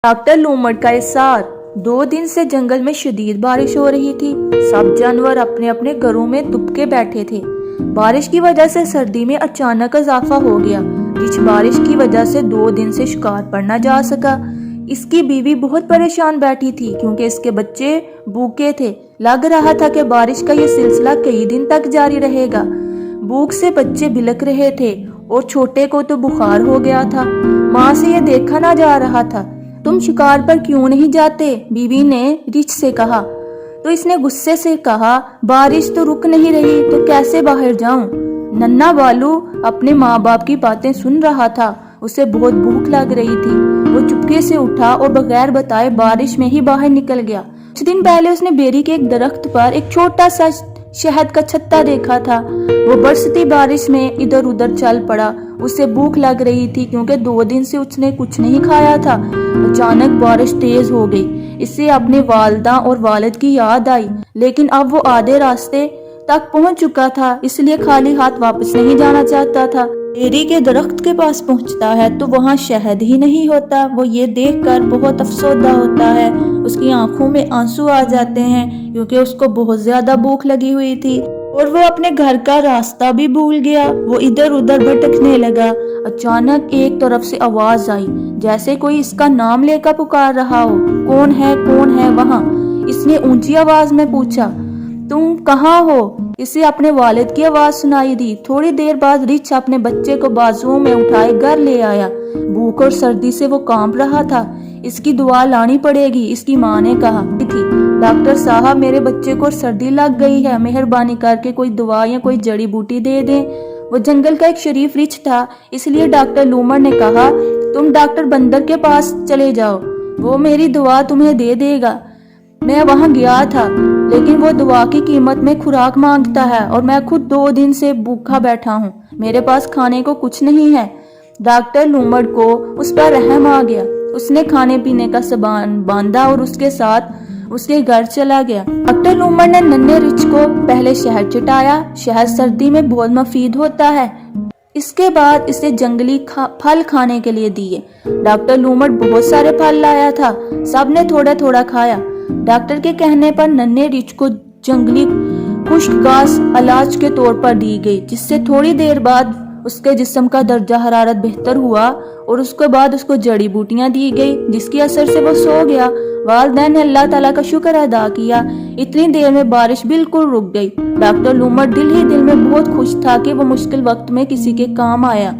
Doctor लूमड़ का एहसास। 2 दिन से जंगल में शदीद बारिश हो रही थी। सब जानवर अपने अपने घरों में दुबके बैठे थे। बारिश की वजह से सर्दी में अचानक इजाफा हो गया। जिस बारिश की वजह से 2 दिन से शिकार पर न जा सका। इसकी बीवी बहुत परेशान बैठी थी क्योंकि इसके बच्चे भूखे थे। लग रहा था कि बारिश का ये सिलसिला कई दिन तक जारी रहेगा। भूख से बच्चे बिलख रहे थे और छोटे को तो बुखार हो गया था। माँ से ये देखा ना जा रहा था। तुम शिकार पर क्यों नहीं जाते? बीवी ने रिच से कहा। तो इसने गुस्से से कहा, बारिश तो रुक नहीं रही तो कैसे बाहर जाऊं? नन्हा बालू अपने माँ बाप की बातें सुन रहा था। उसे बहुत भूख लग रही थी। वो चुपके से उठा और बगैर बताए बारिश में ही बाहर निकल गया। कुछ दिन पहले उसने बेरी के एक दरख्त पर एक छोटा सा शहद का छत्ता देखा था। वो बरसती बारिश में इधर उधर चल पड़ा। उसे भूख लग रही थी क्योंकि 2 दिन से उसने कुछ नहीं खाया था। अचानक बारिश तेज हो गई। इससे अपने वालिदा और वालिद की याद आई, लेकिन अब वो आधे रास्ते तक पहुंच चुका था, इसलिए खाली हाथ वापस नहीं जाना चाहता था। बेरी के दरख्त के पास पहुंचता है तो वहां शहद ही नहीं होता। वो ये देखकर बहुत अफसोदा होता है। उसकी आंखों में आंसू आ जाते हैं क्योंकि उसको बहुत ज्यादा भूख लगी हुई थी और वो अपने घर का रास्ता भी भूल गया। वो इधर उधर भटकने लगा। अचानक एक तरफ से आवाज आई, जैसे कोई इसका नाम लेकर पुकार रहा हो। कौन है वहाँ? इसने ऊंची आवाज में पूछा। तुम कहाँ हो? इसे अपने वालिद की आवाज सुनाई दी। थोड़ी देर बाद रिच अपने बच्चे को बाजुओं में उठाए घर ले आया। भूख और सर्दी से वो कांप रहा था। इसकी दुआ लानी पड़ेगी, इसकी माँ ने कहा थी। डॉक्टर साहब, मेरे बच्चे को सर्दी लग गई है, मेहरबानी करके कोई दवा या कोई जड़ी बूटी दे दें। वो जंगल का एक शरीफ रिच था, इसलिए डॉक्टर लूमड़ ने कहा, तुम डॉक्टर बंदर के पास चले जाओ, वो मेरी दवा तुम्हें दे देगा। मैं वहां गया था, लेकिन वो दवा की कीमत में खुराक मांगता है और मैं खुद 2 दिन से भूखा बैठा हूँ। मेरे पास खाने को कुछ नहीं है। डॉक्टर लूमड़ को उस पर रहम आ गया। उसने खाने पीने का सामान बांधा और उसके साथ उसके घर चला गया। डॉक्टर लूमड़ ने नन्हे रिच को पहले शहद चटाया। शहद सर्दी में बहुत मुफीद होता है। इसके बाद इसे जंगली फल खाने के लिए दिए। डॉक्टर लूमड़ बहुत सारे फल लाया था। सबने थोड़ा थोड़ा खाया। डॉक्टर के कहने पर नन्हे रिच को जंगली खुश्क घास इलाज के तौर पर दी गई, जिससे थोड़ी देर बाद उसके जिस्म का दर्जा हरारत बेहतर हुआ और उसके बाद उसको जड़ी बूटियां दी गई, जिसकी असर से वो सो गया। वालिदैन ने अल्लाह ताला का शुक्र अदा किया। इतनी देर में बारिश बिल्कुल रुक गई। डॉक्टर लूमड़ दिल ही दिल में बहुत खुश था कि वो मुश्किल वक्त में किसी के काम आया।